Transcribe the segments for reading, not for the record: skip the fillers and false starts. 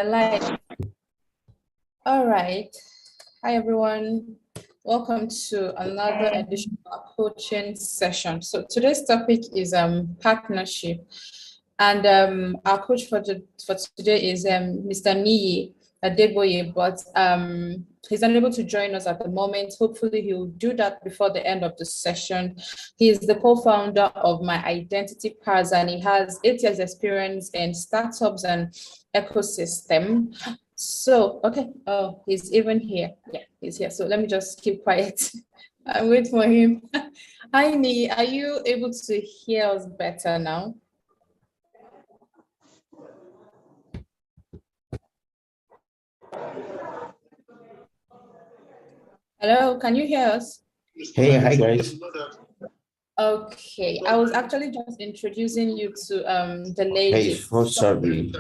Live. All right. Hi, everyone. Welcome to another edition of our coaching session. So today's topic is partnership, and our coach for today is Mr. Niyi Adeboye, but he's unable to join us at the moment. Hopefully, he will do that before the end of the session. He is the co-founder of My Identity Paths, and he has 8 years experience in startups and ecosystem. So, okay, oh, he's even here. Yeah, he's here. So let me just keep quiet and wait for him. Hi, Ni, are you able to hear us better now? Hello, can you hear us? Hey, hi guys. Okay, I was actually just introducing you to the ladies. Hey, oh, sorry.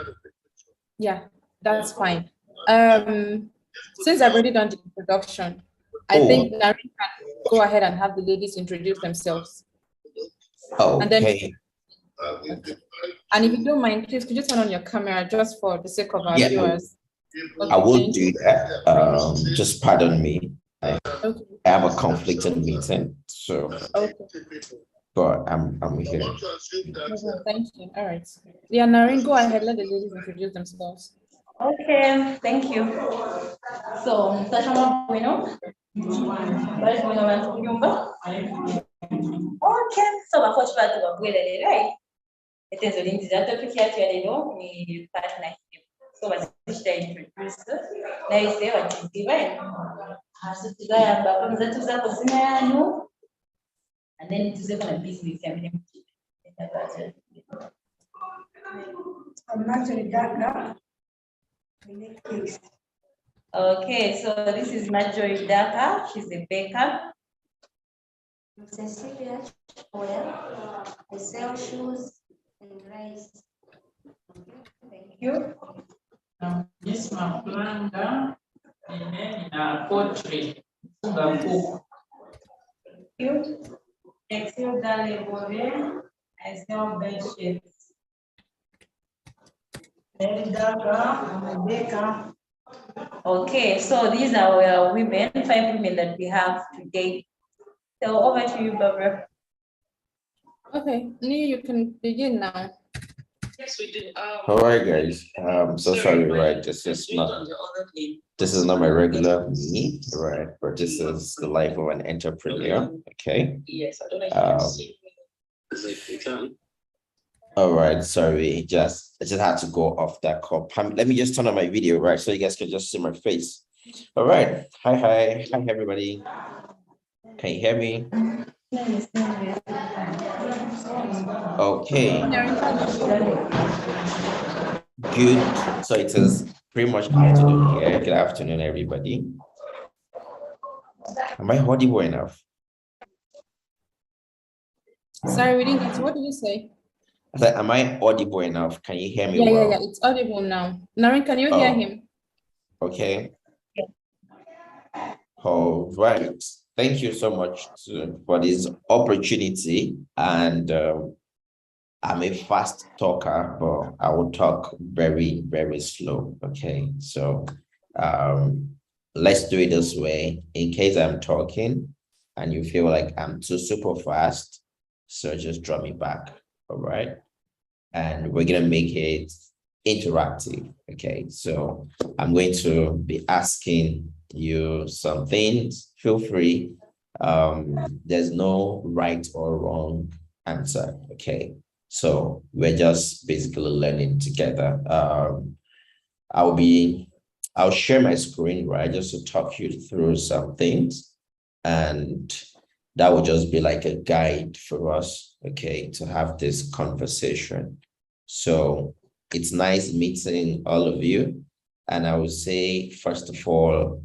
Yeah, that's fine. Since I've already done the introduction, I think Larry can go ahead and have the ladies introduce themselves. And then, Okay. and if you don't mind, please could you turn on your camera just for the sake of our viewers? Okay, I will do that. Just pardon me. I have a conflicting meeting, so but I'm here. Thank you. All right. Yeah, Naren, go ahead. Let the ladies introduce themselves. Okay, thank you. So, Sashama Bueno. Okay, so my coach part of the right. It is within the topic here to we partnership. So, what is the introduce? Now is there what is divine? So today I'm back on the Tuesday Cosina, and then it is a business. I'm actually Daka. Okay, so this is Marjorie Daka. She's a baker. Cecilia, I sell shoes and rice. Thank you. Miss Maplanga, and then poetry. Thank you. Excel Dalebore, I sell bed sheets. I'm a baker. Okay, so these are our women, 5 women that we have today. So over to you, Barbara. Okay, Nia, you can begin now. Yes, we do. All right, guys. So sorry, right? This is not my regular me, right? But this is the life of an entrepreneur. Okay. Yes, I don't know if you can. All right, sorry. I just had to go off that call. Let me just turn on my video, right? So you guys can just see my face. All right. Hi, everybody. Can you hear me? Okay. Good. So it is pretty much afternoon here. Good afternoon, everybody. Am I audible enough? Sorry, we didn't get to. What did you say? I said, am I audible enough? Can you hear me well? Yeah, it's audible now. Naren, can you hear him? Okay. All right. Thank you so much for this opportunity. And I'm a fast talker, but I will talk very, very slow. Okay. So let's do it this way. In case I'm talking and you feel like I'm too super fast, so just draw me back. All right. And we're going to make it interactive. Okay. So I'm going to be asking you some things. Feel free. There's no right or wrong answer. Okay. So we're just basically learning together. I'll share my screen, right, just to talk you through some things, and that will just be like a guide for us, okay, to have this conversation. So it's nice meeting all of you, and I would say, first of all,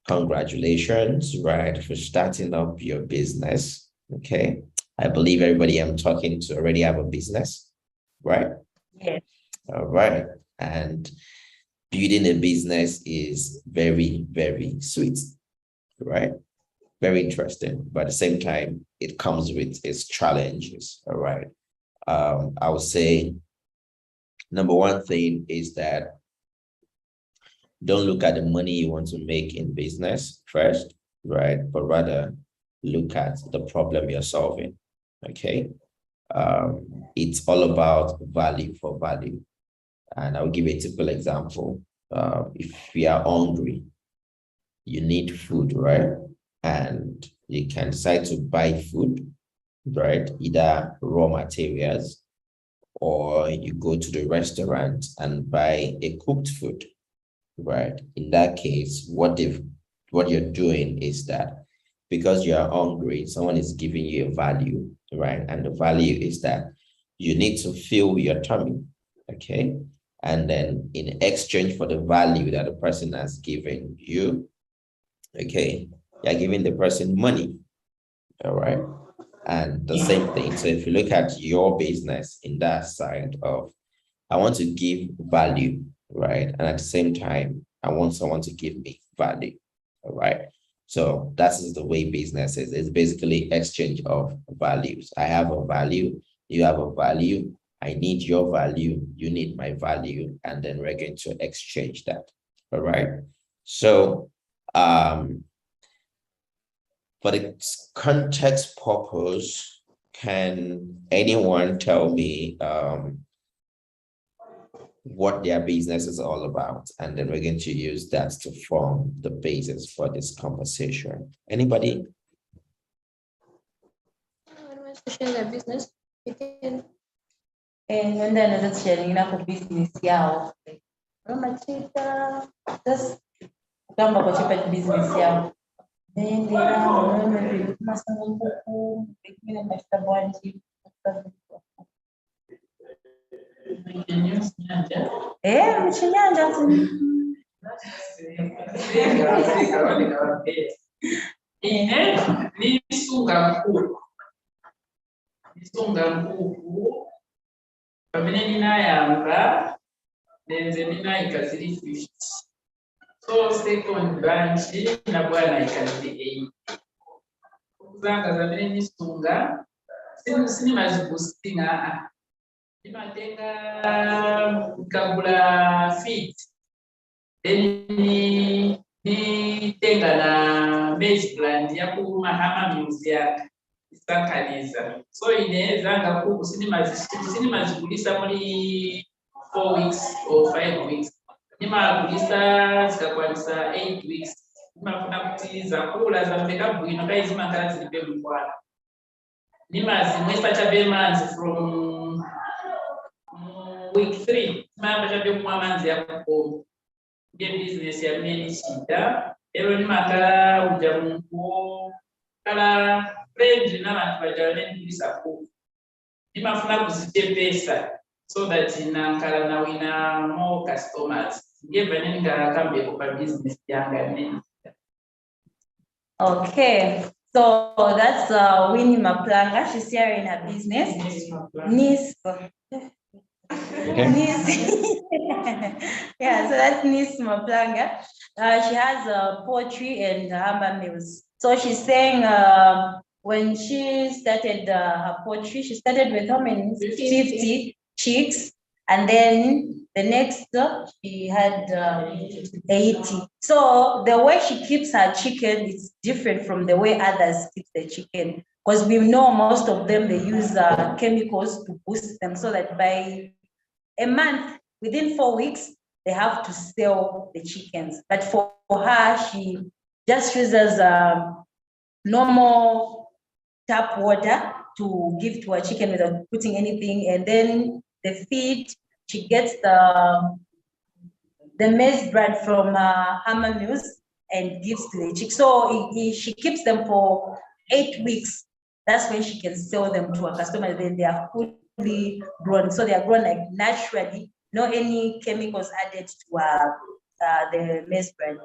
congratulations, right, for starting up your business, okay? I believe everybody I'm talking to already have a business, right? Yes. All right. And building a business is very, very sweet, right? Very interesting. But at the same time, it comes with its challenges, all right? I would say number one thing is that don't look at the money you want to make in business first, right? But rather look at the problem you're solving. Okay. It's all about value for value. And I'll give a typical example. If we are hungry, you need food, right? And you can decide to buy food, right? Either raw materials, or you go to the restaurant and buy a cooked food, right? In that case, what you're doing is that because you are hungry, someone is giving you a value, right? And the value is that you need to fill your tummy, okay? And then in exchange for the value that the person has given you, okay, you're giving the person money, all right? And the same thing. So if you look at your business in that side of, I want to give value, right? And at the same time, I want someone to give me value, all right? So that is the way business is. It's basically exchange of values. I have a value, you have a value, I need your value, you need my value, and then we're going to exchange that, all right? So for the context purpose, can anyone tell me what their business is all about? And then we're going to use that to form the basis for this conversation. Anybody? Anyone wants to share their business? You can. And when they're not sharing enough business, yeah. Just come back to business, yeah. Then they are maybe pamene ndinayamba nenze ndinayika ziri 50. So second branch nabwana ikaziri 8. Okuzanga zamene ndisunga sinimazibustinga ndimatenga kagula feed then nitenga na maize plant yakumahama museum isakaniza. So inezanga kuku sinimazigulisa muri 4 weeks or 5 weeks. Nimagulisa zikakwanisa 8 weeks. Nimafuna kuti zakula zamveka bwino kai zimakala zilibe mukwana. Nimazimwesa chabe manzi from week 3. Nimamba chabe kumwa manzi ya kukomo. Ndiye business ya mneni shida. Ero nimakala uja mungu kala friend n'abantu bajyane n'ibisa kuko nimafuna kuzichepesa so that nankala na wina more customers ngeva ninga kambe kwa business yanga nini. Okay, so that's Winnie Maplanga. She's sharing her business. Niece. Yeah, so that's Niece Maplanga. She has poultry and hamburger mills. So she's saying when she started her poultry, she started with how many? 50 chicks, and then the next she had 80. So the way she keeps her chicken is different from the way others keep the chicken, because we know most of them they use chemicals to boost them, so that by a month, within 4 weeks, they have to sell the chickens. But for her, she just uses normal tap water to give to her chicken without putting anything, and then the feed, she gets the maize bread from hammer mills and gives to the chick. So she keeps them for 8 weeks. That's when she can sell them to her customers. Then they are fully grown, so they are grown like naturally, no any chemicals added to the maize bread.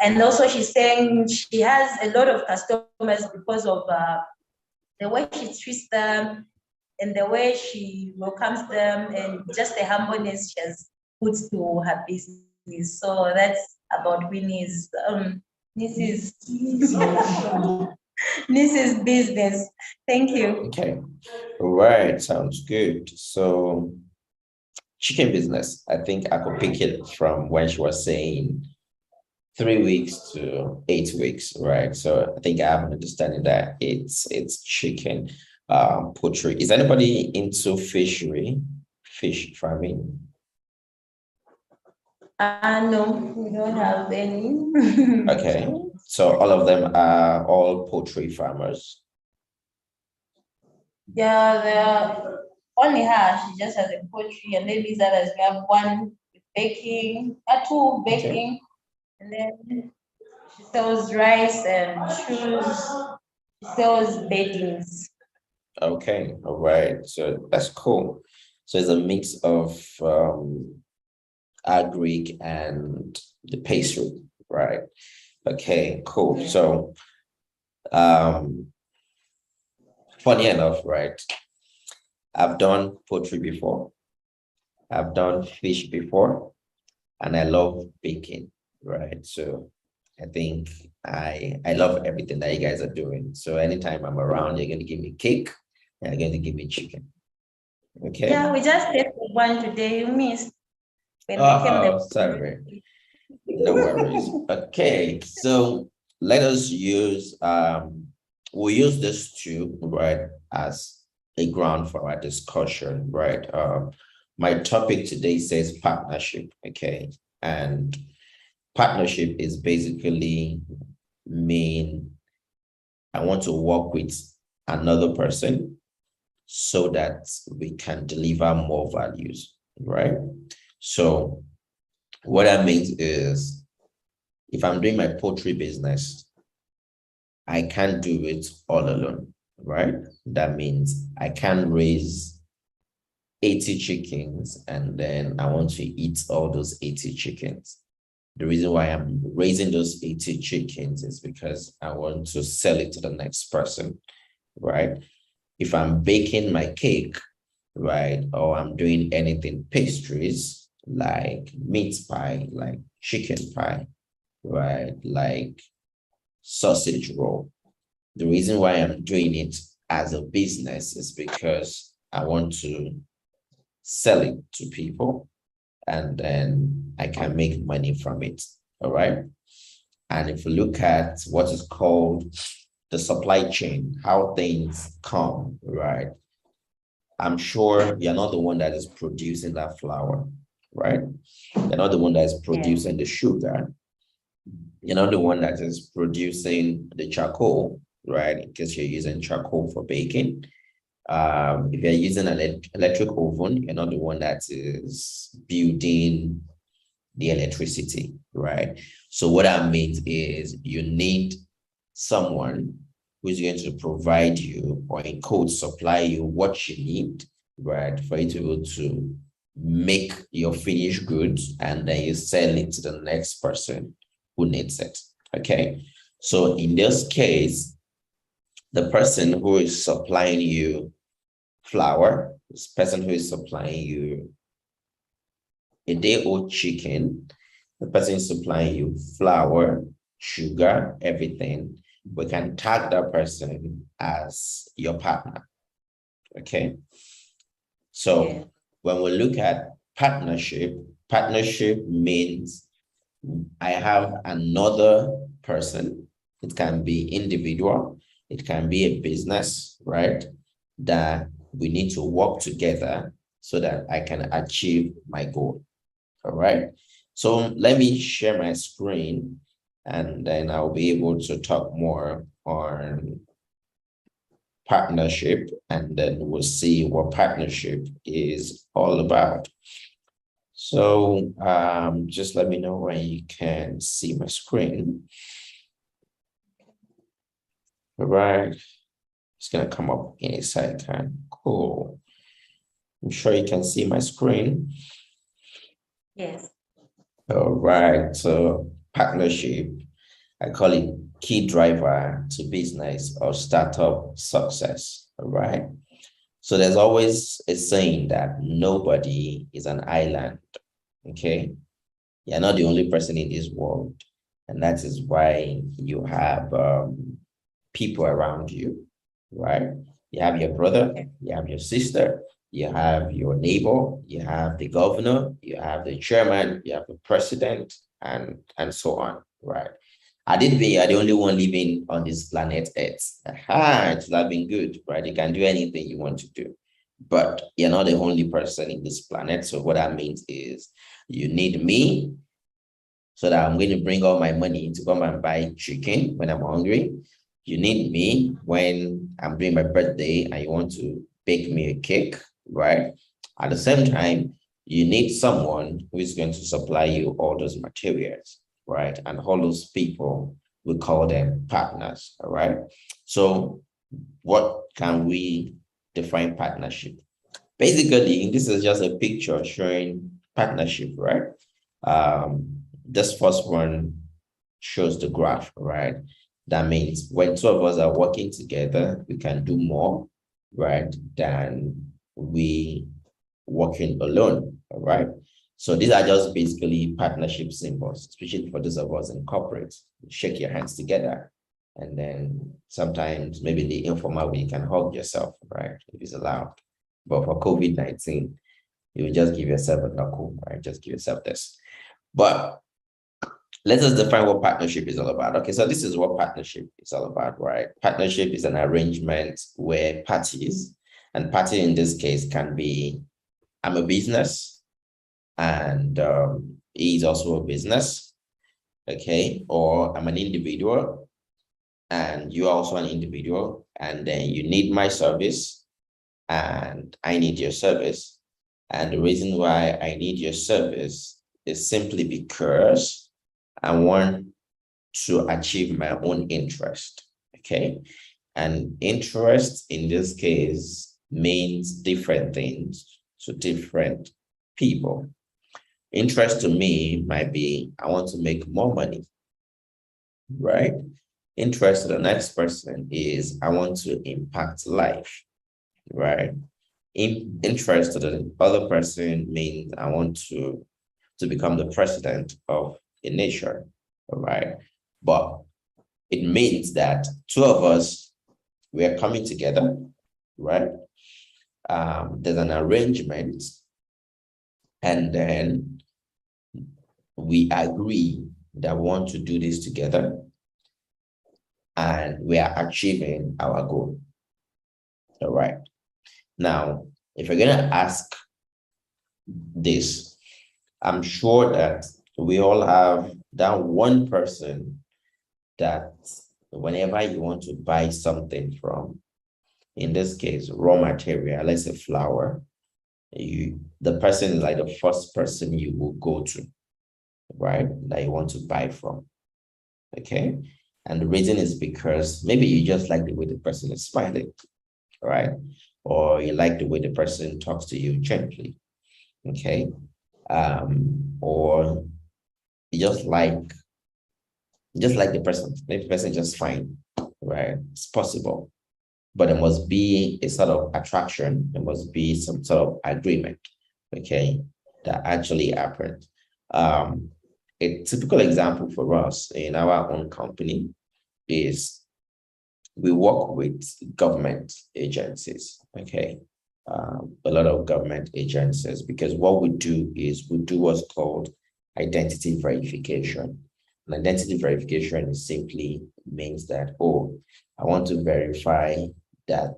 And also she's saying she has a lot of customers because of the way she treats them and the way she welcomes them and just the humbleness she has put to her business. So that's about Winnie's Mrs. business. Thank you. Okay. All right. Sounds good. So chicken business, I think I could pick it from when she was saying 3 weeks to 8 weeks, right? So I think I have an understanding that it's chicken, poultry. Is anybody into fishery, fish farming? No, we don't have any. Okay, so all of them are all poultry farmers. Yeah, there are only her, she just has a poultry, and then these others, we have one with baking, two baking, and then she sells rice and shoes, she sells beddings. Okay, all right. So that's cool. So it's a mix of agric and the pastry, right? Okay, cool. So funny enough, right? I've done poultry before, I've done fish before, and I love baking, right? So I think I love everything that you guys are doing. So anytime I'm around, you're going to give me cake, and you're going to give me chicken. Okay. Yeah, we just tasted one today, you missed. When we came Oh, sorry. No worries. Okay, so let us use we'll use this two, right, as a ground for our discussion, right? My topic today says partnership, okay, and partnership is basically mean I want to work with another person so that we can deliver more values, right? So what that means is if I'm doing my poultry business, I can't do it all alone, right? That means I can't raise 80 chickens and then I want to eat all those 80 chickens. The reason why I'm raising those 80 chickens is because I want to sell it to the next person, right? If I'm baking my cake, right, or I'm doing anything pastries like meat pie, like chicken pie, right, like sausage roll. The reason why I'm doing it as a business is because I want to sell it to people and then I can make money from it. All right. And if you look at what is called the supply chain, how things come, right? I'm sure you're not the one that is producing that flour, right? You're not the one that is producing the sugar. You're not the one that is producing the charcoal, right? Because you're using charcoal for baking. If you're using an electric oven, you're not the one that is building the electricity, right? So what that means is you need someone who's going to provide you or in code supply you what you need, right? For you to be able to make your finished goods and then you sell it to the next person who needs it. Okay. So in this case, the person who is supplying you flour, this person who is supplying you a day-old chicken, the person is supplying you flour, sugar, everything. We can tag that person as your partner. Okay. So when we look at partnership, partnership means I have another person. It can be individual, it can be a business, right? That we need to work together so that I can achieve my goal. All right. So let me share my screen and then I'll be able to talk more on partnership and then we'll see what partnership is all about. So just let me know when you can see my screen. All right. It's going to come up in a second. Cool. I'm sure you can see my screen. Yes. All right. So partnership, I call it key driver to business or startup success. All right. So there's always a saying that nobody is an island. Okay. You're not the only person in this world. And that is why you have people around you, right? You have your brother, you have your sister, you have your neighbor, you have the governor, you have the chairman, you have the president, and so on, right? Had it been you're the only one living on this planet Earth, it would have been good, right? You can do anything you want to do, but you're not the only person in this planet. So what that means is you need me, so that I'm going to bring all my money to come and buy chicken when I'm hungry. You need me when I'm doing my birthday and you want to bake me a cake, right? At the same time, you need someone who is going to supply you all those materials, right? And all those people, we call them partners, all right? So what can we define partnership? Basically, this is just a picture showing partnership, right? This first one shows the graph, right? That means when two of us are working together, we can do more, right, than we working alone, all right? So these are just basically partnership symbols, especially for those of us in corporate. You shake your hands together, and then sometimes maybe in the informal way, you can hug yourself, right, if it's allowed. But for COVID-19, you will just give yourself a knuckle, right? Just give yourself this. But let us define what partnership is all about. Okay, so this is what partnership is all about, right? Partnership is an arrangement where parties, and party in this case can be, I'm a business, and he is also a business, okay? Or I'm an individual, and you're also an individual, and then you need my service, and I need your service. And the reason why I need your service is simply because I want to achieve my own interest, okay? And interest in this case means different things to different people. Interest to me might be, I want to make more money, right? Interest to the next person is, I want to impact life, right? Interest to the other person means, I want to become the president of a nation, all right? But it means that two of us, we are coming together, right? There's an arrangement, and then we agree that we want to do this together, and we are achieving our goal, all right? Now, if you're going to ask this, I'm sure that we all have that one person that whenever you want to buy something from, in this case, raw material, let's say flour, the person is like the first person you will go to, right? That you want to buy from, okay? And the reason is because maybe you just like the way the person is smiling, right? Or you like the way the person talks to you gently, okay? Or you just like the person, maybe the person just fine, right? It's possible, but there must be a sort of attraction. There must be some sort of agreement, okay, that actually happened. A typical example for us in our own company is we work with government agencies, okay? A lot of government agencies, because what we do is we do what's called identity verification. And identity verification is simply means that, oh, I want to verify that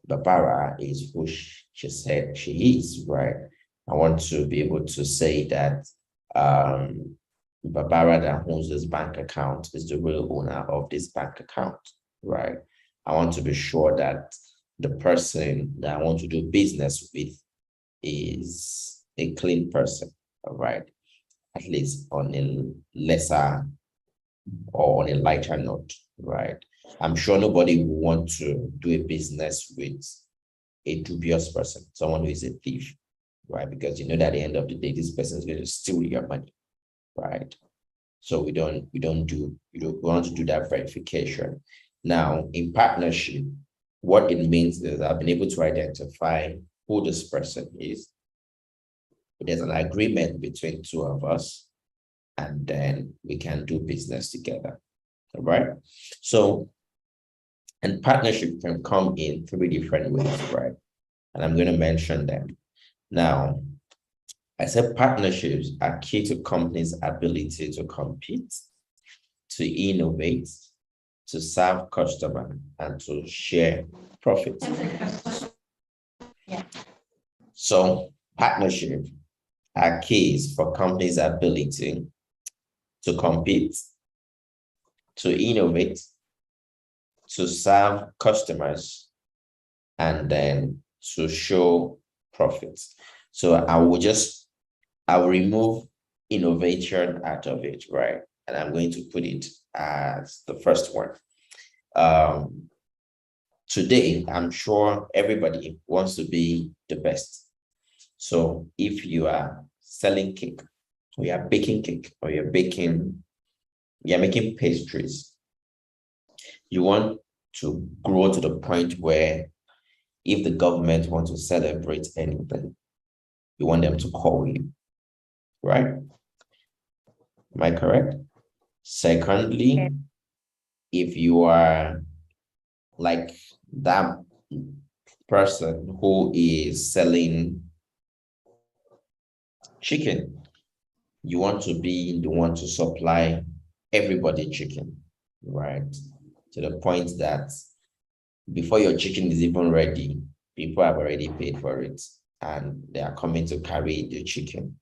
Barbara is who she said she is, right? I want to be able to say that Barbara that owns this bank account is the real owner of this bank account, right? I want to be sure that the person that I want to do business with is a clean person, all right? At least on a lesser or on a lighter note, right? I'm sure nobody will want to do a business with a dubious person, someone who is a thief, right? Because you know that at the end of the day, this person is going to steal your money, right? So we don't want to do that verification. Now, in partnership, what it means is I've been able to identify who this person is. There's an agreement between two of us, and then we can do business together, all right? So, and partnership can come in 3 different ways, right? And I'm going to mention them. Now, I said partnerships are key to companies' ability to compete, to innovate, to serve customers, and to share profits. So partnerships are keys for companies' ability to compete, to innovate, to serve customers, and then to show profits. So I will remove innovation out of it, right? And I'm going to put it as the first one. Today, I'm sure everybody wants to be the best. So if you are selling cake, or you're baking cake, or you're making pastries, you want to grow to the point where if the government wants to celebrate anything, you want them to call you, right? Am I correct? Secondly, if you are like that person who is selling chicken, you want to be the one to supply everybody chicken, right? To the point that before your chicken is even ready, people have already paid for it and they are coming to carry the chicken.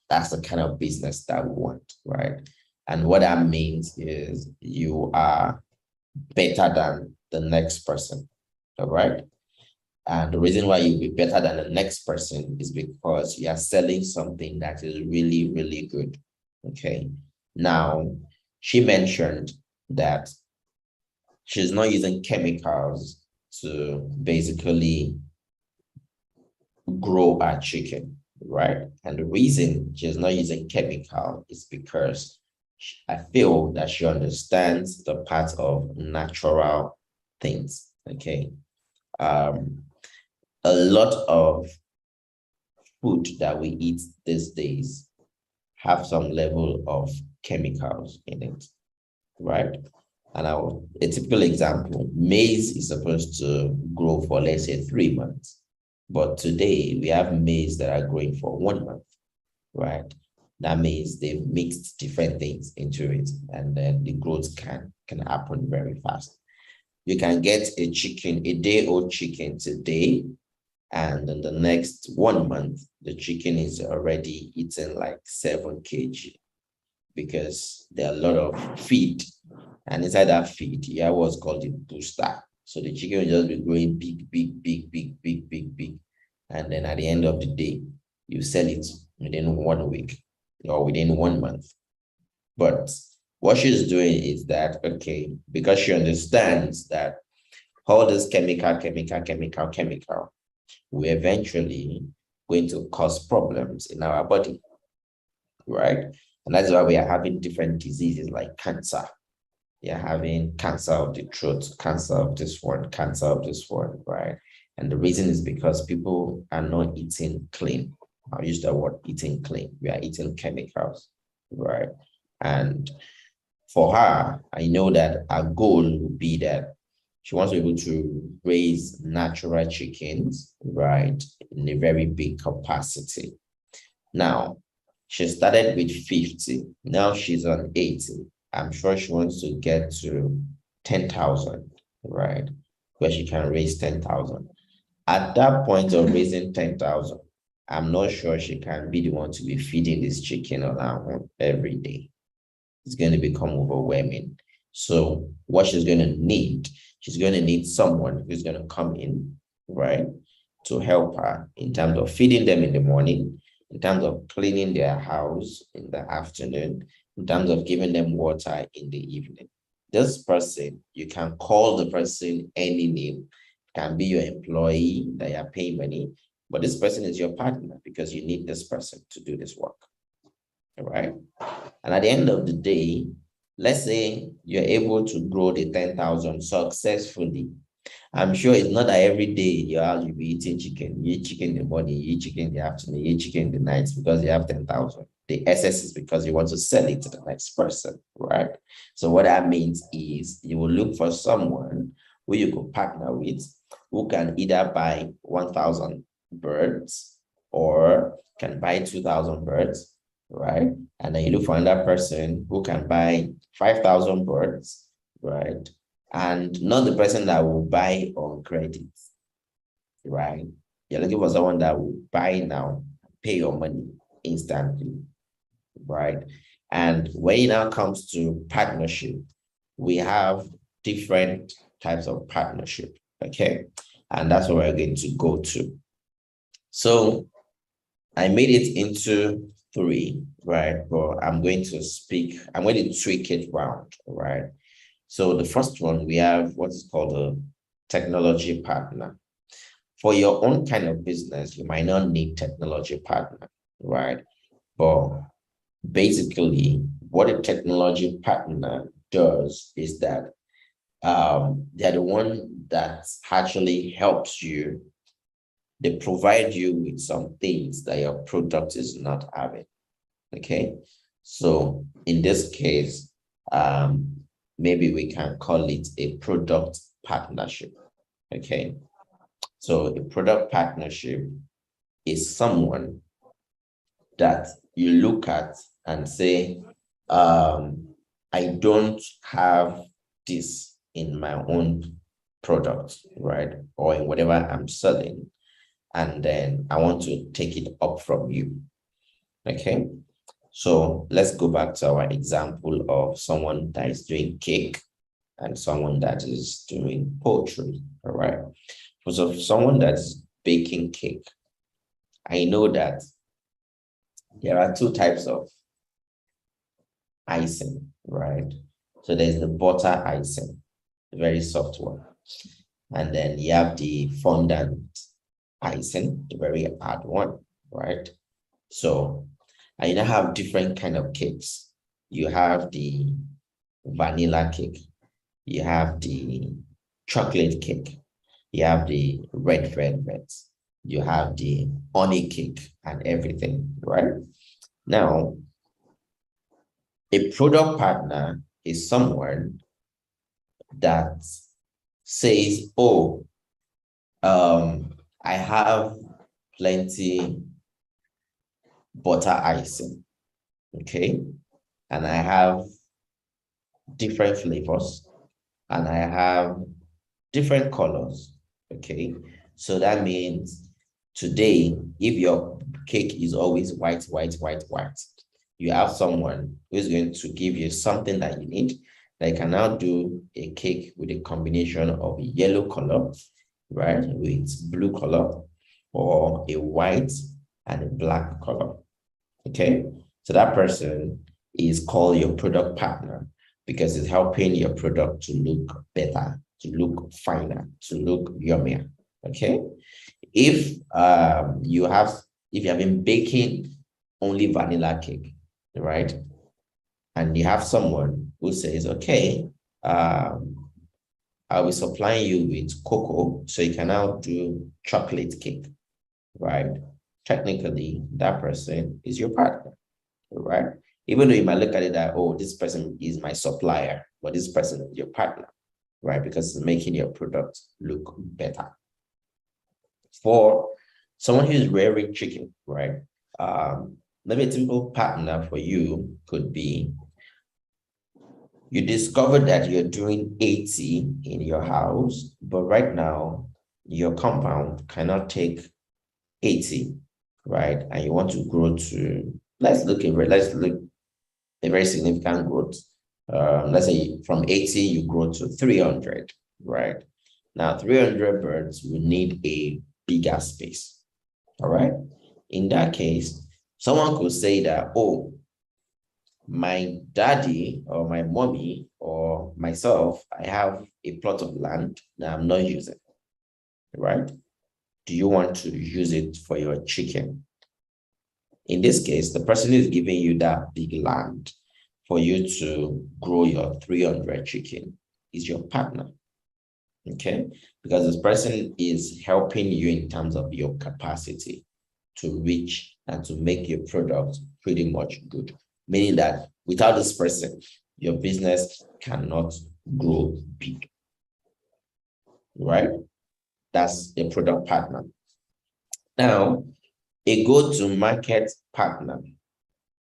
That's the kind of business that we want, right? And what that means is you are better than the next person, all right? And the reason why you'll be better than the next person is because you are selling something that is really, really good, okay? Now, she mentioned that she's not using chemicals to basically grow her chicken, right? And the reason she's not using chemical is because I feel that she understands the part of natural things, okay? A lot of food that we eat these days have some level of chemicals in it, right? And a typical example, maize is supposed to grow for, let's say, 3 months. But today we have maize that are growing for 1 month, right? That means they've mixed different things into it, and then the growth can happen very fast. You can get a chicken, a day-old chicken today, and in the next 1 month, the chicken is already eating like 7 kg because there are a lot of feed. And inside that feed, you have what's called the booster. So the chicken will just be growing big, big, big, big, big, big, big. And then at the end of the day, you sell it within 1 week or within 1 month. But what she's doing is that, okay, because she understands that all this chemical will eventually going to cause problems in our body, right? And that's why we are having different diseases like cancer. You're having cancer of the throat, cancer of this one, right? And the reason is because people are not eating clean. I'll use the word eating clean. We are eating chemicals, right? And for her, I know that our goal would be that she wants to be able to raise natural chickens, right, in a very big capacity. Now, she started with 50. Now she's on 80. I'm sure she wants to get to 10,000, right, where she can raise 10,000. At that point of raising 10,000, I'm not sure she can be the one to be feeding this chicken on her own every day. It's going to become overwhelming. So what she's going to need, she's going to need someone who's going to come in, right, to help her in terms of feeding them in the morning, in terms of cleaning their house in the afternoon, in terms of giving them water in the evening. This person, you can call the person any name, can be your employee that you're paying money, but this person is your partner because you need this person to do this work, all right? And at the end of the day, let's say you're able to grow the 10,000 successfully. I'm sure it's not that every day you'll be eating chicken. You eat chicken in the morning, you eat chicken in the afternoon, you eat chicken in the night because you have 10,000. The excess is because you want to sell it to the next person, right? So what that means is you will look for someone who you could partner with, who can either buy 1,000 birds or can buy 2,000 birds, right? And then you look for another person who can buy 5,000 birds, right? And not the person that will buy on credit, right? You're looking for someone that will buy now, pay your money instantly, right? And when it now comes to partnership, we have different types of partnership, okay? And that's what we're going to go to. So I made it into 3, right? But I'm going to tweak it round, right? So the first one, we have what is called a technology partner. For your own kind of business, you might not need technology partner, right? But basically, what a technology partner does is that they're the one that actually helps you. They provide you with some things that your product is not having. Okay. So in this case, maybe we can call it a product partnership. Okay. So a product partnership is someone that you look at and say, I don't have this in my own product, right? Or in whatever I'm selling. And then I want to take it up from you. Okay. So let's go back to our example of someone that is doing cake and someone that is doing poultry. All right. So someone that's baking cake, I know that there are 2 types of icing, right? So there's the butter icing, the very soft one. And then you have the fondant icing, the very hard one, right? So I now have different kind of cakes. You have the vanilla cake, you have the chocolate cake, you have the red velvet, you have the honey cake and everything, right? Now, a product partner is someone that says, oh, I have plenty butter icing, okay? And I have different flavors, and I have different colors, okay? So that means today, if your cake is always white, you have someone who is going to give you something that you need. They can now do a cake with a combination of a yellow color, right, with blue color, or a white and a black color. Okay, so that person is called your product partner because it's helping your product to look better, to look finer, to look yummier. Okay, if you have been baking only vanilla cake, right, and you have someone who says, okay, I'll be supplying you with cocoa, so you can now do chocolate cake, right? Technically, that person is your partner, right? Even though you might look at it that, oh, this person is my supplier, but this person is your partner, right? Because it's making your product look better. For someone who's rearing chicken, right? Maybe a typical partner for you could be, you discovered that you're doing 80 in your house, but right now your compound cannot take 80, right? And you want to grow to, let's look a very significant growth. Let's say from 80, you grow to 300, right? Now 300 birds will need a bigger space, all right? In that case, someone could say that, oh, my daddy or my mommy or myself, I have a plot of land that I'm not using, right? Do you want to use it for your chicken? In this case, the person is giving you that big land for you to grow your 300 chicken is your partner, okay? Because this person is helping you in terms of your capacity to reach and to make your product pretty much good. Meaning that without this person, your business cannot grow big, right? That's a product partner. Now, A go-to-market partner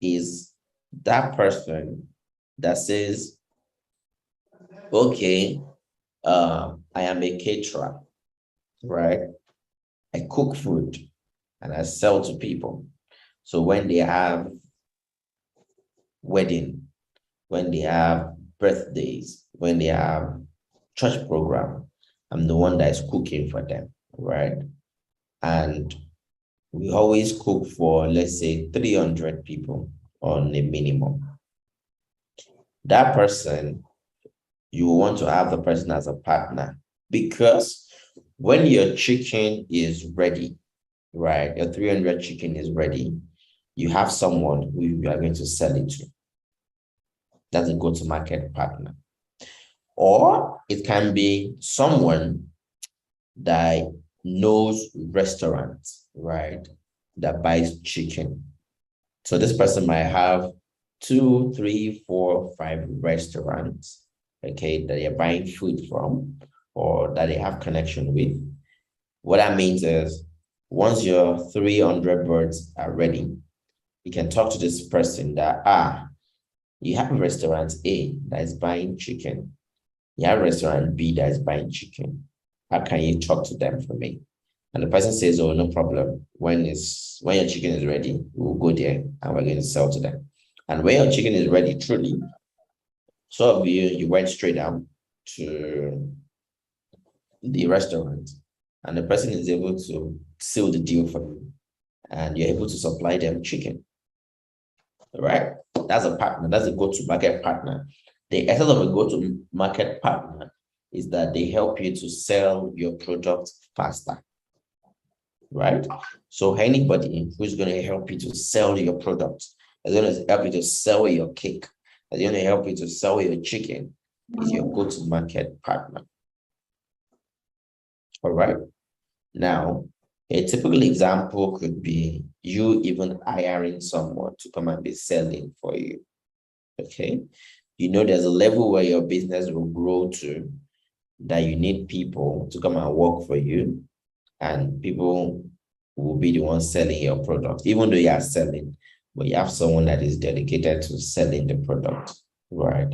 is that person that says, okay, I am a caterer, right? I cook food and I sell to people. So when they have wedding, when they have birthdays, when they have church program, I'm the one that is cooking for them, right? And we always cook for, let's say, 300 people on a minimum. That person, you want to have the person as a partner, because when your chicken is ready, right, your 300 chicken is ready, you have someone who you are going to sell it to. That's a go-to-market partner. Or it can be someone that knows restaurants, right, that buys chicken. So this person might have 2, 3, 4, 5 restaurants, okay, that they're buying food from or that they have connection with. What that means is once your 300 birds are ready, you can talk to this person that, you have restaurant A that is buying chicken. You have restaurant B that is buying chicken. How can you talk to them for me? And the person says, oh, no problem. When your chicken is ready, we'll go there and we're going to sell to them. And when your chicken is ready, truly, so of you went straight down to the restaurant and the person is able to seal the deal for you and you're able to supply them chicken. Right? That's a partner. That's a go-to-market partner. The essence of a go-to-market partner is that they help you to sell your product faster. Right? So anybody who's going to help you to sell your product, is going to help you to sell your cake, is going to help you to sell your chicken, is your go-to-market partner. All right. Now, a typical example could be you even hiring someone to come and be selling for you. Okay. You know, there's a level where your business will grow to that you need people to come and work for you, and people will be the ones selling your product, even though you are selling, but you have someone that is dedicated to selling the product, right?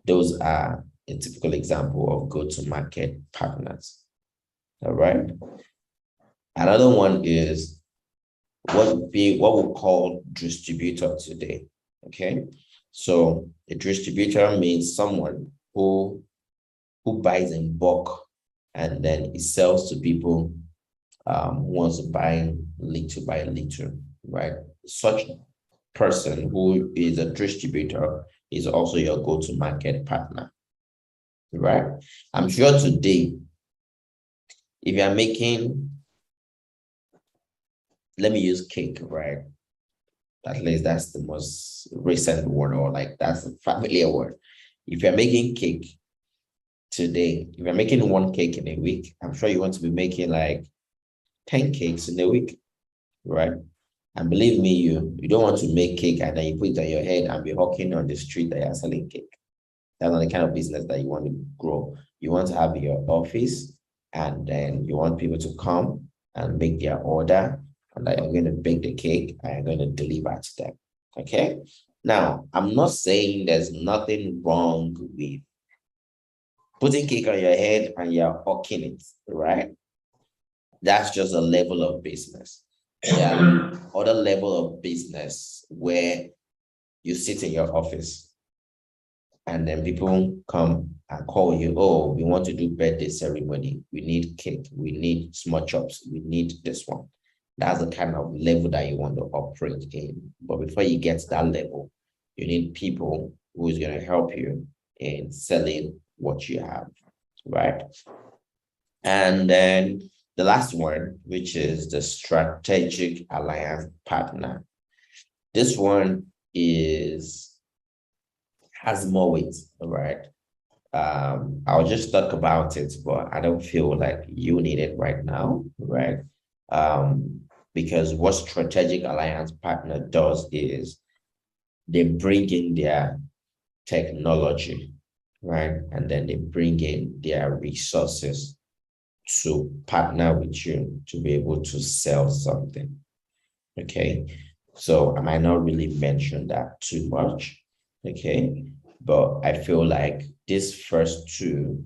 Those are a typical example of go-to-market partners. All right. Another one is what we call distributor today. Okay. So a distributor means someone who buys in bulk and then it sells to people who wants to buy little by little, right? Such person who is a distributor is also your go-to-market partner, right? I'm sure today, if you are making, let me use cake, right? At least that's the most recent word, or like that's a familiar word. If you're making cake today, if you're making one cake in a week, I'm sure you want to be making like 10 cakes in a week, right? And believe me, you don't want to make cake and then you put it on your head and be hawking on the street that you're selling cake. That's not the kind of business that you want to grow. You want to have your office and then you want people to come and make their order, and that you're going to bake the cake and you're going to deliver to them. Okay. Now, I'm not saying there's nothing wrong with putting cake on your head and you're hawking it, right? That's just a level of business. Yeah, other level of business where you sit in your office and then people come and call you, oh, we want to do birthday ceremony. We need cake. We need small chops. We need this one. That's the kind of level that you want to operate in. But before you get to that level, you need people who is going to help you in selling what you have, right? And then the last one, which is the strategic alliance partner. This one has more weight, right? I'll just talk about it, but I don't feel like you need it right now, right? Because what strategic alliance partner does is they bring in their technology, right? And then they bring in their resources to partner with you to be able to sell something, Okay, so I might not really mention that too much. Okay, but I feel like this first two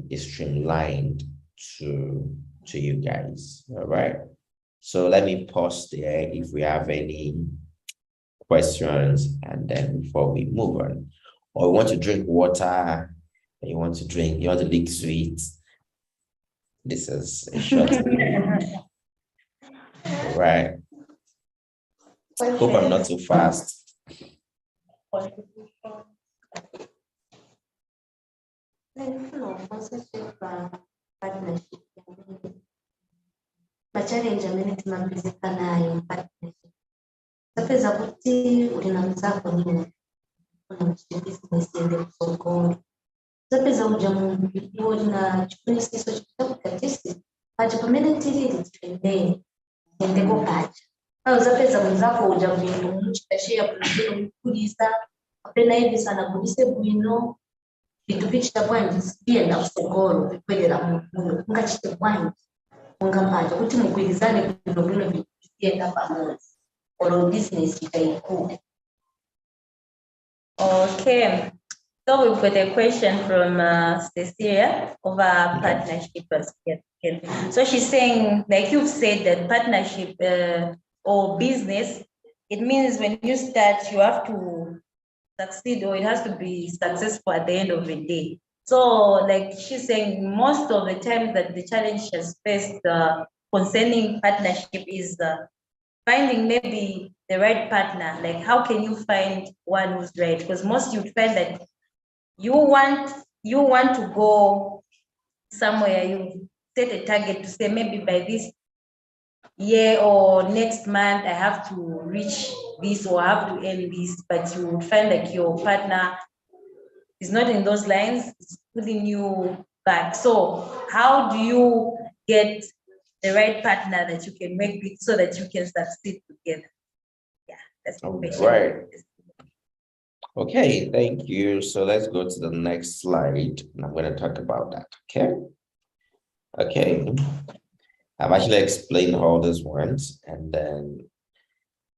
is streamlined to you guys. All right. So let me pause there if we have any questions, and then before we move on, or you want to drink water, you want to lick sweets. This is a short. All right. Hope I'm not too fast. Machalenji amene timapezeka nayo partnership. Zapeza kuti uli na mzako nyuma kuna business yende kusogolo. Zapeza uja mungu iwo lina chifunisiso chakutatisti pacha pamene tilili tipendeni yendeko pacha. Au zapeza mzako uja mungu muchitashia kunakilo mkulisa apena hivi sana kulise bwino vitu vichita bwanji sipienda kusogolo vikwelera mungu ngachite bwanji ungapacha kuti mugwirizane kuno bwino vichita pamoja or business itaikuwa. Okay, so we've got a question from Cecilia over partnership. So she's saying, like you've said, that partnership or business, it means when you start, you have to succeed, or it has to be successful at the end of the day. So like she's saying, most of the time that the challenge she has faced concerning partnership is finding maybe the right partner. Like how can you find one who's right? Because most you find that you want to go somewhere, you set a target to say maybe by this year or next month I have to reach this or I have to earn this, but you would find like your partner is not in those lines, it's pulling you back. So how do you get the right partner that you can make it so that you can succeed together? Yeah, that's the question. Right. Okay, thank you. So let's go to the next slide, and I'm going to talk about that. Okay. I've actually explained all these ones, and then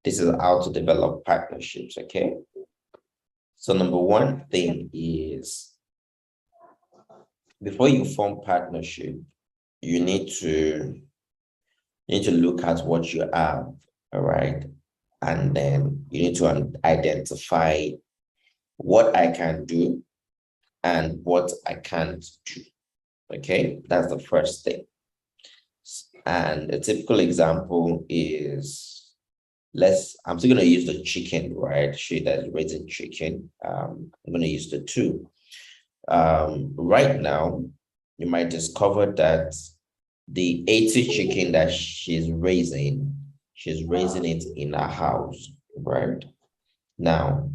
this is how to develop partnerships. Okay. So number one thing is, before you form partnership, you need to look at what you have, all right? And then you need to identify what I can do and what I can't do. Okay, that's the first thing. And a typical example is, I'm still going to use the chicken, right? She that's raising chicken. I'm going to use the two. Right now, you might discover that the 80 chicken that she's raising it in her house, right? Now,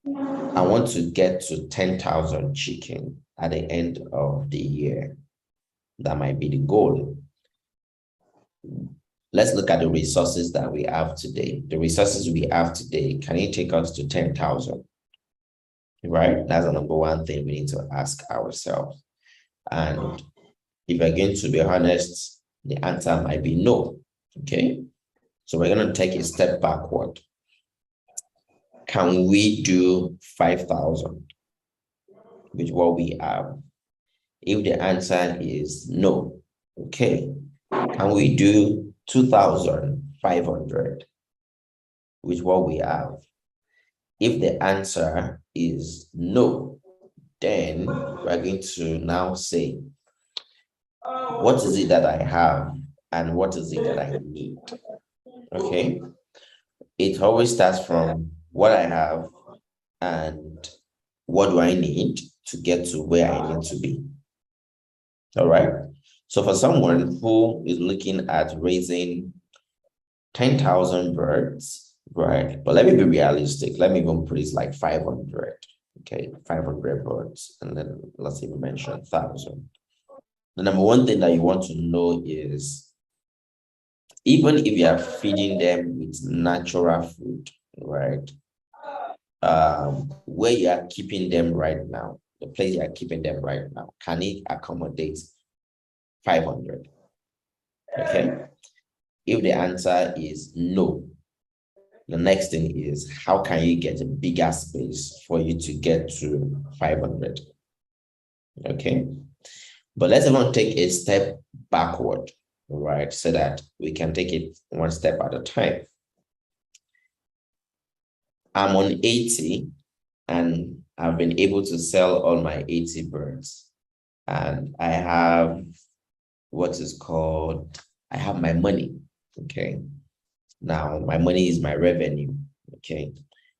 I want to get to 10,000 chicken at the end of the year. That might be the goal. Let's look at the resources that we have today. The resources we have today, can it take us to 10,000? Right? That's the number one thing we need to ask ourselves. And if we're going to be honest, the answer might be no. Okay? So we're going to take a step backward. Can we do 5,000 with what we have? If the answer is no, okay, can we do 2,500 with what we have? If the answer is no, then we're going to now say, what is it that I have and what is it that I need? Okay, it always starts from what I have and what do I need to get to where I need to be. All right. So for someone who is looking at raising 10,000 birds, right? But let me be realistic. Let me even put it like 500. Okay, 500 birds. And then let's even mention 1,000. The number one thing that you want to know is, even if you are feeding them with natural food, right? Where you are keeping them right now, the place you are keeping them right now, can it accommodate 500? Okay. If the answer is no, the next thing is, how can you get a bigger space for you to get to 500? Okay. But let's even take a step backward, right? So that we can take it one step at a time. I'm on 80 and I've been able to sell all my 80 birds. And I have what is called, I have my money, okay? Now, my money is my revenue, okay?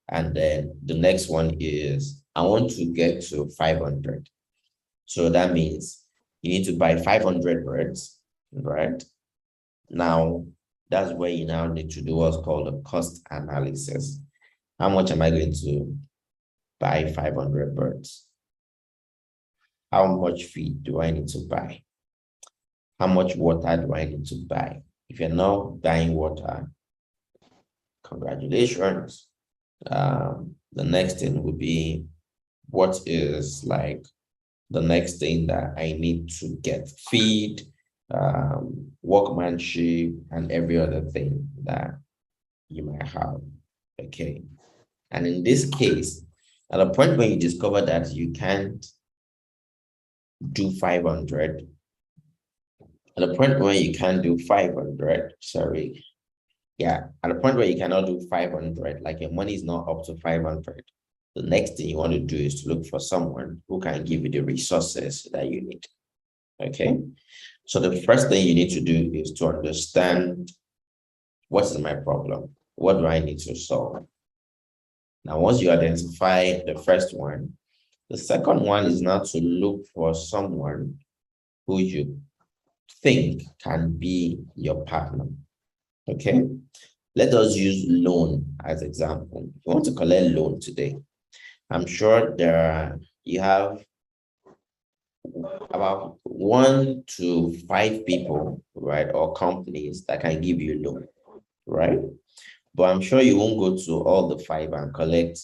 And then the next one is, I want to get to 500. So that means you need to buy 500 birds, right? Now, that's where you now need to do what's called a cost analysis. How much am I going to buy 500 birds? How much feed do I need to buy? How much water do I need to buy? If you're not buying water, congratulations. The next thing would be, what is like the next thing that I need to get? Feed, workmanship, and every other thing that you might have. Okay. And in this case, at a point when you discover that you can't do 500, at a point where you can't do 500, sorry. Yeah, at a point where you cannot do 500, like your money is not up to 500, the next thing you want to do is to look for someone who can give you the resources that you need. Okay. So the first thing you need to do is to understand, what is my problem? What do I need to solve? Now, once you identify the first one, the second one is now to look for someone who you think can be your partner. Okay. Let us use loan as example. If you want to collect loan today, I'm sure you have about 1 to 5 people, right, or companies that can give you loan, right? But I'm sure you won't go to all the 5 and collect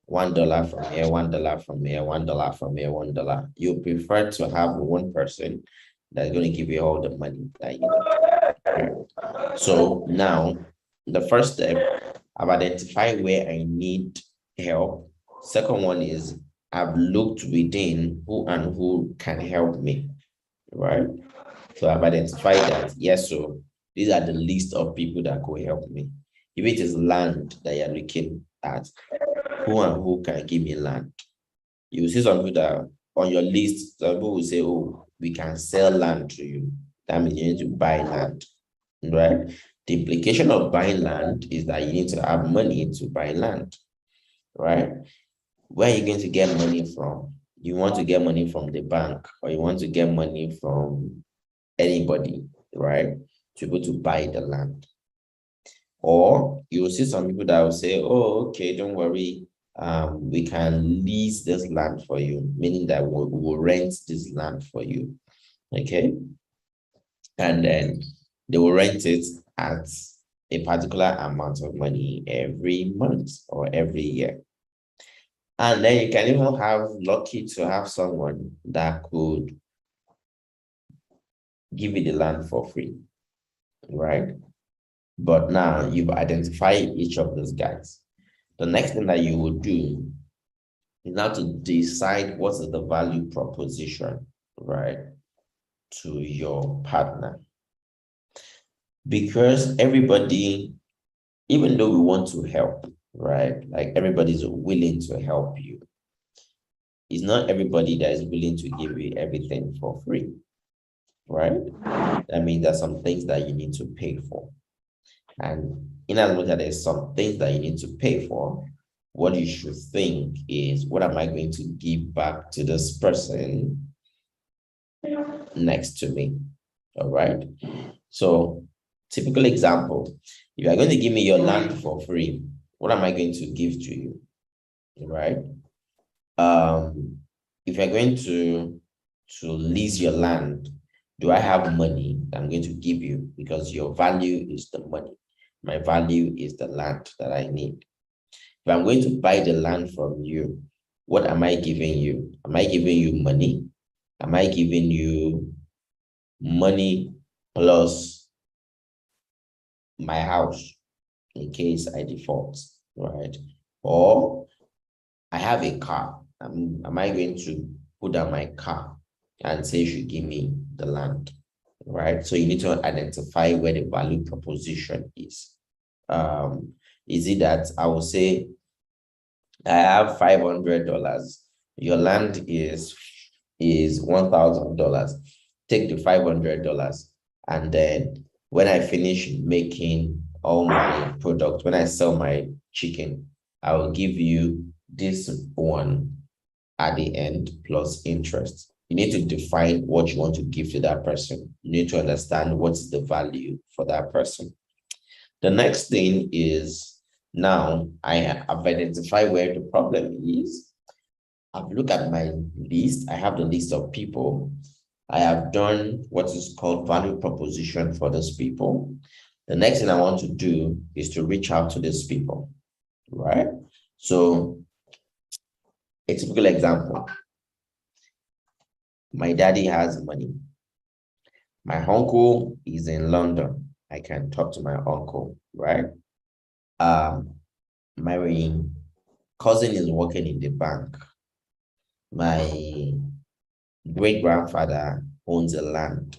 $1 from here, $1 from here, $1 from here, $1. You prefer to have one person that's going to give you all the money that you need. Right? So now, the first step, I've identified where I need help. Second one is, I've looked within who can help me, right? So I've identified that, yes, so these are the list of people that could help me. If it is land that you're looking at, who can give me land? You see some people that on your list, some people will say, oh, we can sell land to you. That means you need to buy land, right? The implication of buying land is that you need to have money to buy land, right? Where are you going to get money from? You want to get money from the bank, or you want to get money from anybody, right? To be able to buy the land. Or you will see some people that will say, oh, okay, don't worry. We can lease this land for you, meaning that we'll rent this land for you. Okay. And then they will rent it at a particular amount of money every month or every year. And then you can even have lucky to have someone that could give you the land for free, right? But now you've identified each of those guys. The next thing that you will do is now to decide what is the value proposition, right, to your partner. Because everybody, even though we want to help, right, like everybody's willing to help you, it's not everybody that is willing to give you everything for free, right? That means there's some things that you need to pay for. And in as much as there's some things that you need to pay for, what you should think is, what am I going to give back to this person next to me? All right. So, typical example, if you are going to give me your land for free, what am I going to give to you? Right? If you're going to lease your land, do I have money that I'm going to give you? Because your value is the money. My value is the land that I need. If I'm going to buy the land from you, what am I giving you? Am I giving you money? Am I giving you money plus my house in case I default, right? Or I have a car. Am I going to put down my car and say you should give me the land, right? So you need to identify where the value proposition is. Is it that I will say I have $500. Your land is $1,000. Take the $500, and then when I finish making all my product, when I sell my chicken, I will give you this one at the end plus interest. You need to define what you want to give to that person. You need to understand what's the value for that person. The next thing is, now I have identified where the problem is. I've looked at my list. I have the list of people. I have done what is called value proposition for those people. The next thing I want to do is to reach out to these people, right? So a typical example, my daddy has money. My uncle is in London. I can talk to my uncle, right? My cousin is working in the bank. My great-grandfather owns a land,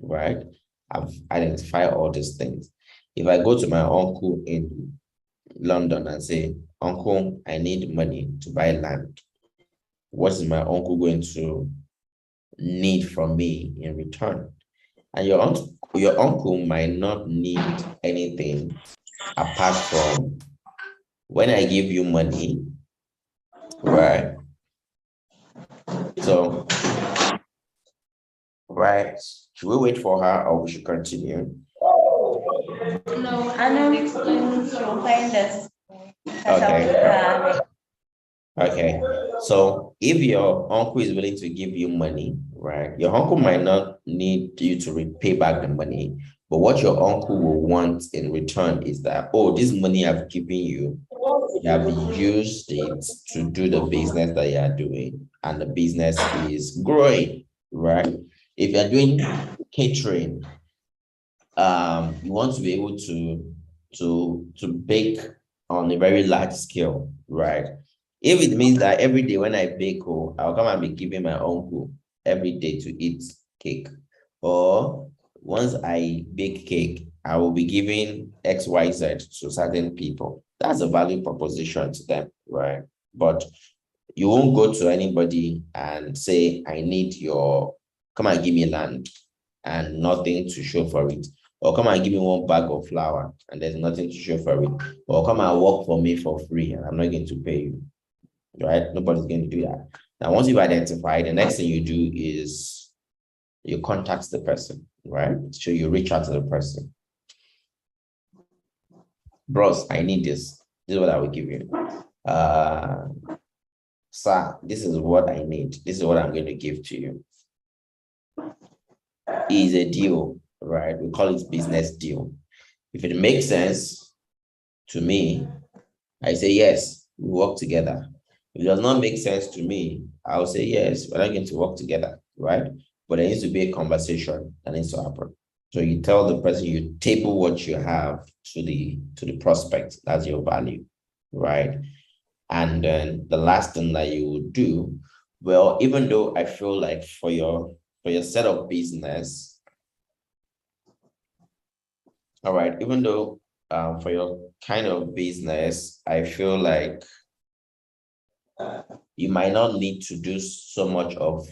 right? I've identified all these things. If I go to my uncle in London and say, Uncle, I need money to buy land, what is my uncle going to need from me in return? And your uncle might not need anything apart from when I give you money, right? So, right, should we wait for her or we should continue? No, you'll find us. Okay. Okay. So if your uncle is willing to give you money, right, your uncle might not need you to repay back the money, but what your uncle will want in return is that, oh, this money I've given you, you have used it to do the business that you are doing, and the business is growing, right? If you're doing catering, you want to be able to bake on a very large scale, right? If it means that every day when I bake, I'll come and be giving my uncle every day to eat cake, or once I bake cake, I will be giving XYZ to certain people. That's a value proposition to them, right? But you won't go to anybody and say, I need come and give me land and nothing to show for it. Or come and give me one bag of flour and there's nothing to show for it. Or come and work for me for free and I'm not going to pay you, right? Nobody's going to do that. Now, once you've identified, the next thing you do is you contact the person, right? So you reach out to the person. Bros, I need this. This is what I will give you. Sir, this is what I need. This is what I'm going to give to you. Is a deal, right? We call it business deal. If it makes sense to me, I say yes, we work together. If it does not make sense to me, I'll say yes, we're not going to work together, right? But there needs to be a conversation that needs to happen. So you tell the person, you table what you have to the prospect. That's your value, right? And then the last thing that you would do, well, even though I feel like for your set of business, all right, even though for your kind of business, I feel like you might not need to do so much of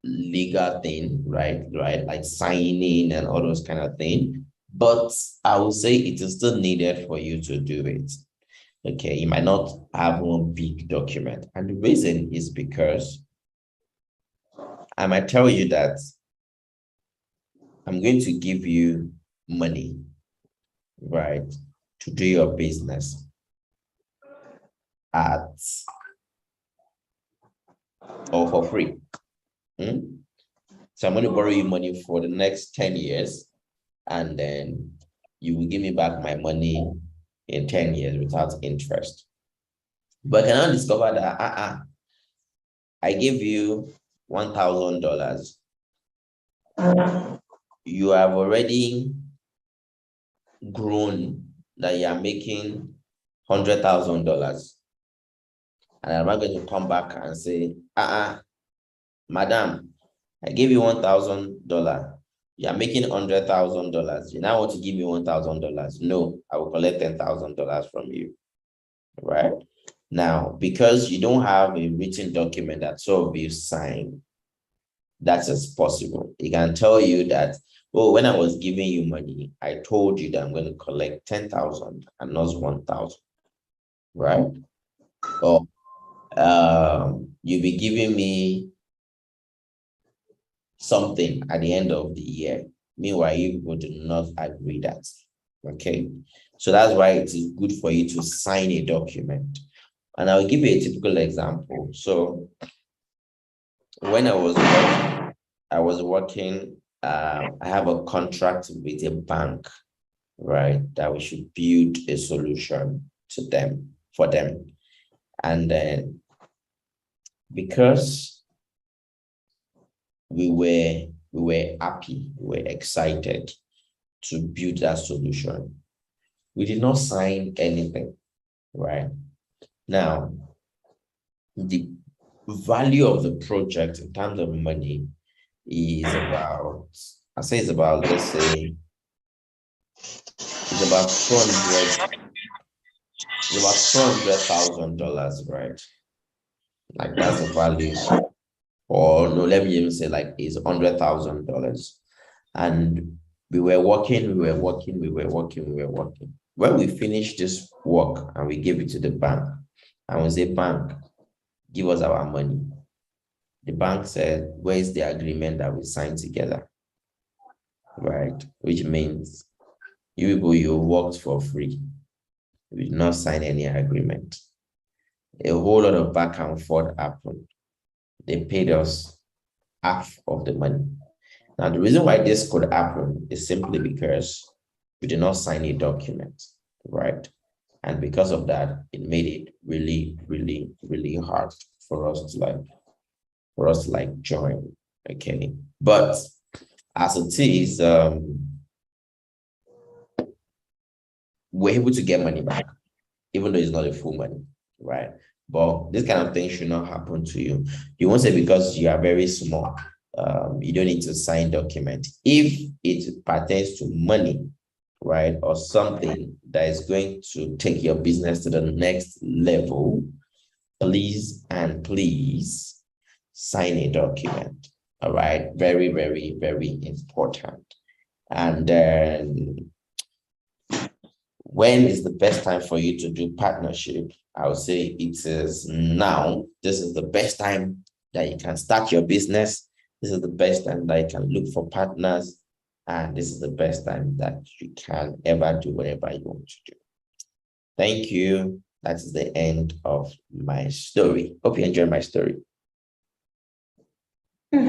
legal thing, right? Like signing and all those kind of things. But I would say it is still needed for you to do it. Okay, you might not have one big document. And the reason is because I might tell you that I'm going to give you money, right, to do your business or for free. So I'm going to borrow you money for the next 10 years, and then you will give me back my money in 10 years without interest. But I cannot discover that I give you $1,000. You have already grown that you are making $100,000, and I'm not going to come back and say, madam, I gave you $1,000. You are making $100,000. You now want to give me $1,000. No, I will collect $10,000 from you. Right? Now, because you don't have a written document that some of you sign, that's as possible. He can tell you that, oh, when I was giving you money, I told you that I'm going to collect 10,000 and not 1,000. Right? Or you'll be giving me something at the end of the year. Meanwhile, you people do not agree that. Okay. So that's why it is good for you to sign a document. And I'll give you a typical example. So when I was working, I have a contract with a bank, right? That we should build a solution to them, for them. And then because we were happy, we were excited to build that solution, we did not sign anything, right? Now, the value of the project in terms of money is about, let's say, it's about $200,000, right? Like that's the value. Or no, let me even say like it's $100,000. And we were working. When we finished this work and we gave it to the bank, and we say, bank, give us our money. The bank said, where is the agreement that we signed together? Right? Which means you people, you worked for free. We did not sign any agreement. A whole lot of back and forth happened. They paid us half of the money. Now, the reason why this could happen is simply because we did not sign a document, right? And because of that, it made it really, really, really hard for us to join. Okay. But as it is, we're able to get money back, even though it's not a full money, right? But this kind of thing should not happen to you. You won't say because you are very small, you don't need to sign document. If it pertains to money, right, or something that is going to take your business to the next level, please sign a document. All right, very, very, very important. And then when is the best time for you to do partnership? I would say it is now. This is the best time that you can start your business. This is the best time that you can look for partners. And this is the best time that you can ever do whatever you want to do. Thank you. That is the end of my story. Hope you enjoyed my story. Thank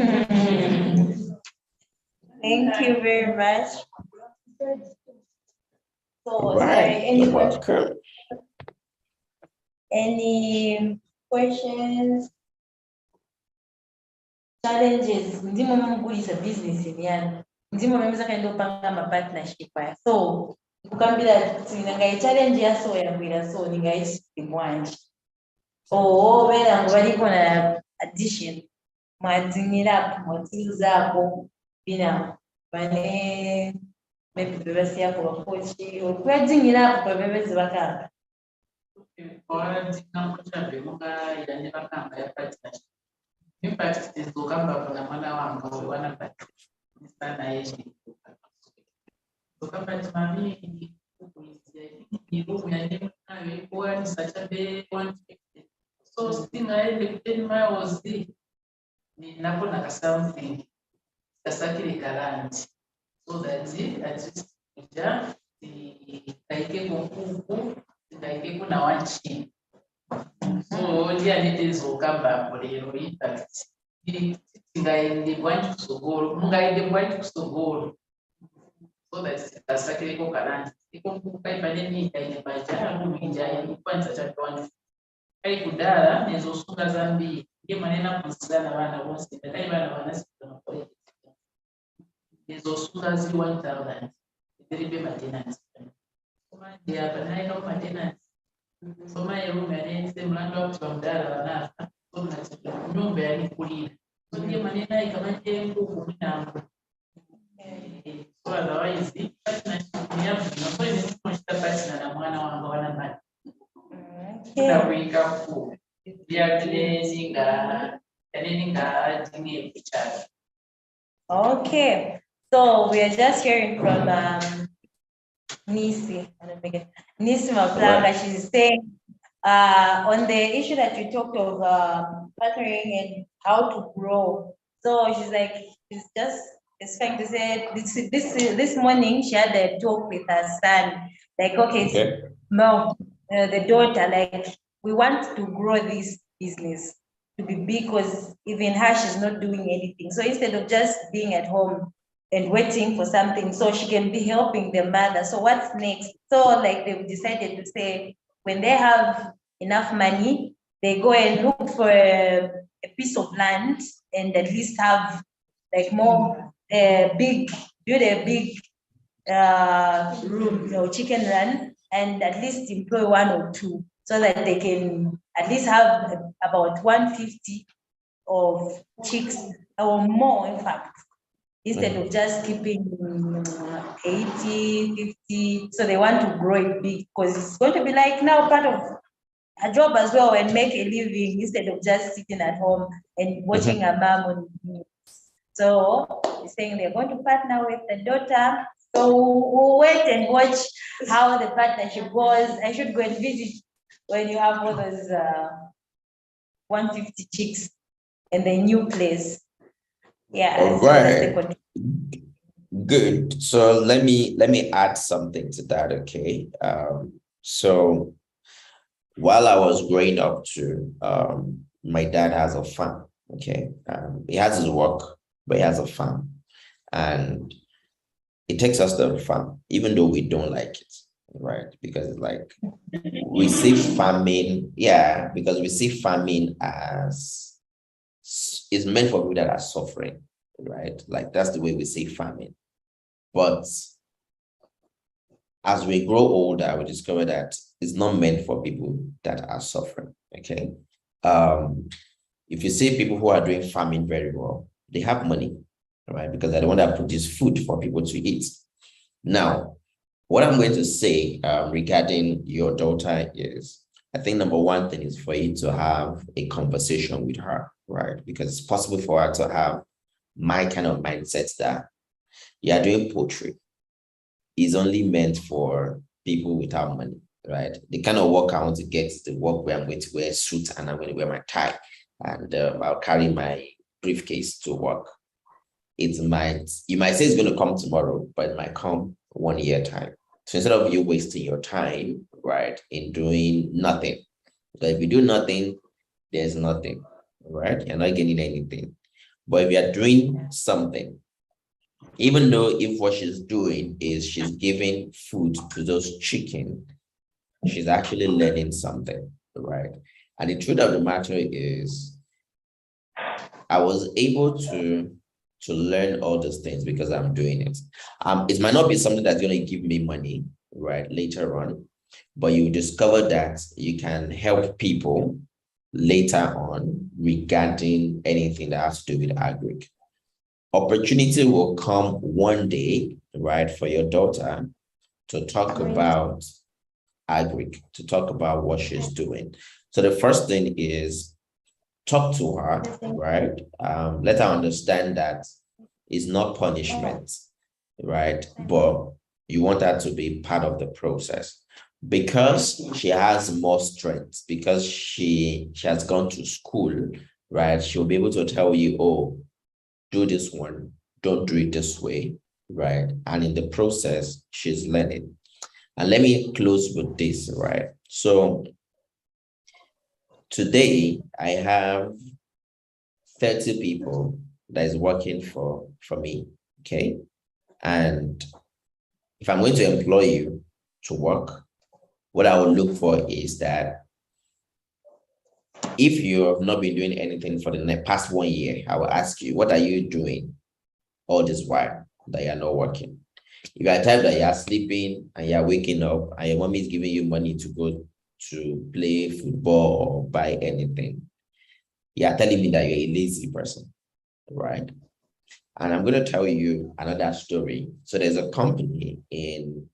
you very much. So, Right. You're welcome. Any questions? Challenges? Ndimo mugulisa business yani. Ndimo memeza kaenda upanga ma partnership ya. So, ukambira kuti nanga challenge yaso yabwira so ningaiti mwanje. Oh, wena ngwaliko na addition. Mwadzingira mwadzizapo bina bane maybe bebesi yako bakochi okwadzingira apo babebezi bakanga. In fact, this will come back on a manner one of the so come back to mommy. So sitting I 10 miles ninapona something kasakile kalanti so that's it at least ja ikaike kukuku ikaike kuna wanchi so ndia nitezokamba lero impact ngaende bwanji kusogolo mungaende bwanji kusogolo so that's kasakile ko kalanti iko kukaipane ni ikaine baja kuminja ni kwanza cha kwanza kai kudala nezosunga Zambia ye manena kusikana bana bose kai bana banasikana kwa nezosunga zi 1000 itiribe maintenance ndiyapa naika kumatenansi soma room yanense mlandu wakuti vamudala vanafa somati nyumba yanikulira ndiye manena ikamanje nkuku mwinango so otherwise partnership partner na mwana wanga wanamani kuita ku ndiyatinenga yanenga tinge kuchana. Okay, so we are just hearing from Nisi. Nisi Maplanga. She's saying on the issue that we talked of partnering and how to grow. So she's like, it's fine to say this morning she had a talk with her son. Like, okay. Mom, the daughter, like, we want to grow this business to be big because even her, she's not doing anything. So instead of just being at home and waiting for something, so she can be helping the mother. So what's next? So like they've decided to say when they have enough money, they go and look for a piece of land and at least have like more build a big room, chicken run, and at least employ one or two so that they can at least have about 150 of chicks or more, in fact, instead of just keeping 80, 50. So they want to grow it big because it's going to be like now part of a job as well and make a living instead of just sitting at home and watching a mom on news. So they're saying they're going to partner with the daughter. So we'll wait and watch how the partnership goes. I should go and visit when you have all those 150 chicks in the new place. Yeah. All right. Good. So let me add something to that. Okay. So while I was growing up too, my dad has a farm. Okay. He has his work, but he has a farm, and it takes us to the farm, even though we don't like it, right? Because it's like we see farming, because we see farming as it's meant for people that are suffering, right? Like that's the way we see farming. But as we grow older, we discover that it's not meant for people that are suffering. Okay. If you see people who are doing farming very well, they have money, right? Because they're the one that produce food for people to eat. Now, what I'm going to say regarding your daughter is, I think number one thing is for you to have a conversation with her, right? Because it's possible for her to have my kind of mindset that you are doing poultry is only meant for people without money, right? The kind of work I want to get is the work where I'm going to wear a suit and I'm going to wear my tie and I'll carry my briefcase to work. You might say it's going to come tomorrow, but it might come 1 year time. So instead of you wasting your time, right, in doing nothing, because if you do nothing, there's nothing, right? You're not getting anything. But if you're doing something, even though if what she's doing is she's giving food to those chicken, she's actually learning something, right? And the truth of the matter is, I was able to learn all those things because I'm doing it. It might not be something that's going to give me money, right, later on, but you discover that you can help people later on regarding anything that has to do with agric. Opportunity will come one day, right, for your daughter to talk about agric, to talk about what she's doing. So the first thing is talk to her, right? Let her understand that it's not punishment, right? But you want her to be part of the process because she has more strength, because she has gone to school, right? She'll be able to tell you, oh, do this one, don't do it this way, right? And in the process, she's learning. And let me close with this, right? So today I have 30 people that is working for me, okay? And if I'm going to employ you to work, what I will look for is that if you have not been doing anything for the past 1 year, I will ask you, what are you doing all this while that you're not working? If you are type that you are sleeping and you are waking up and your mommy is giving you money to go to play football or buy anything, you are telling me that you're a lazy person, right? And I'm going to tell you another story. So there's a company in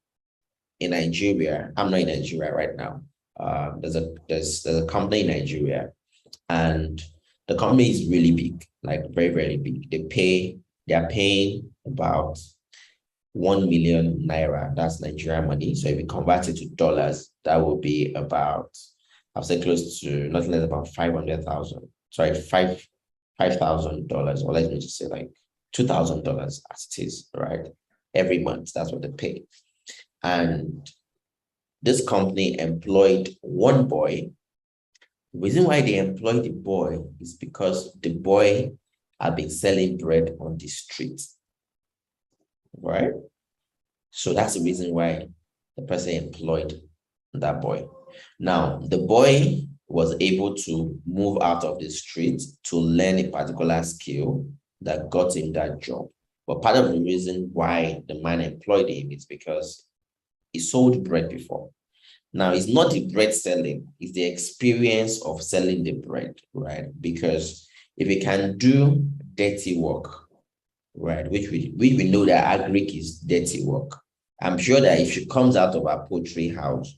Nigeria. I'm not in Nigeria right now. There's a company in Nigeria, and the company is really big, like very, very big. They are paying about 1 million naira. That's Nigerian money. So if you convert it to dollars, that would be about, I'll say close to nothing less about 500,000. Sorry, $5,000, or let me just say like $2,000 as it is, right? Every month, that's what they pay. And this company employed one boy. The reason why they employed the boy is because the boy had been selling bread on the street, right? So that's the reason why the person employed that boy. Now, the boy was able to move out of the street to learn a particular skill that got him that job. But part of the reason why the man employed him is because he sold bread before. Now, it's not the bread selling, it's the experience of selling the bread, right? Because if you can do dirty work, right, which we know that agric is dirty work, I'm sure that if she comes out of her poultry house,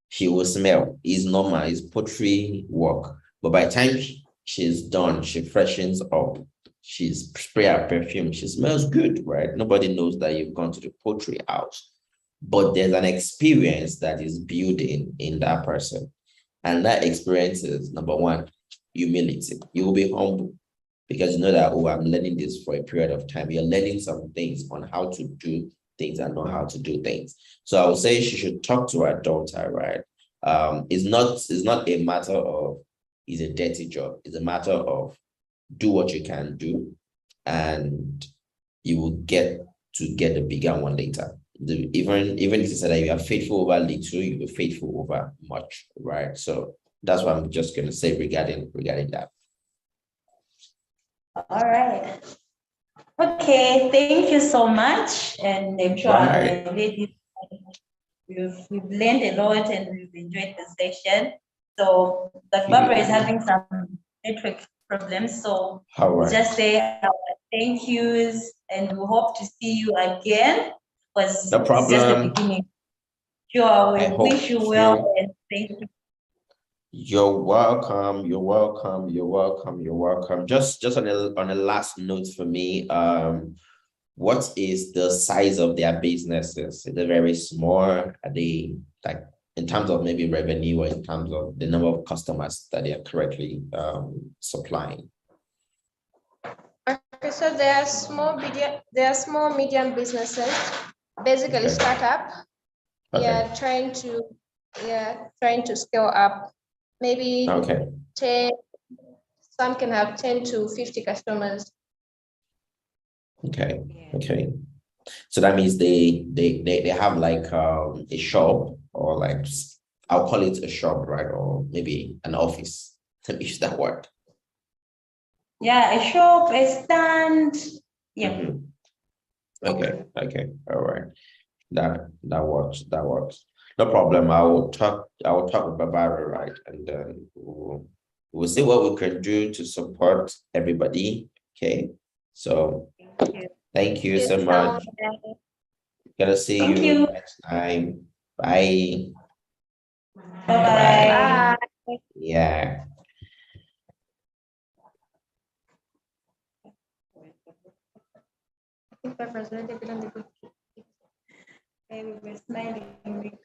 she will smell. It's normal, it's poultry work. But by the time she's done, she freshens up, she's spray her perfume, she smells good, right? Nobody knows that you've gone to the poultry house. But there's an experience that is built in that person. And that experience is, number one, humility. You will be humble because you know that, oh, I'm learning this for a period of time. You're learning some things on how to do things and know how to do things. So I would say she should talk to her daughter, right? It's not a matter of it's a dirty job. It's a matter of do what you can do, and you will get the bigger one later. Even if you say that you are faithful over little, you'll be faithful over much, right? So that's what I'm just going to say regarding that. All right. Okay, thank you so much. And I'm sure Right. we've learned a lot and we've enjoyed the session. So, but Barbara is having some network problems. So All right. just say our thank yous and we hope to see you again. Because No problem. It's just the beginning. Sure, we I wish you hope well so. and thank you. You're welcome. You're welcome. You're welcome. You're welcome. Just on a last note for me, what is the size of their businesses? Is it very small? Are they like in terms of maybe revenue or in terms of the number of customers that they are currently supplying? Okay, so there are small medium businesses, basically Okay. startup. Okay. Trying to scale up. Maybe Okay. 10, some can have 10 to 50 customers. Okay. Okay. So that means they have like a shop, or like I'll call it a shop, right? Or maybe an office. Let me use that word. Yeah, a shop, a stand. Yeah. Mm-hmm. Okay. All right. That works. That works. No problem. I will talk with Barbara, right? And then we'll see what we can do to support everybody. Okay. So thank you so much. Gonna see you next time. Bye. Bye-bye. Yeah. I think Peppers, when they belong, they go. We were smiling.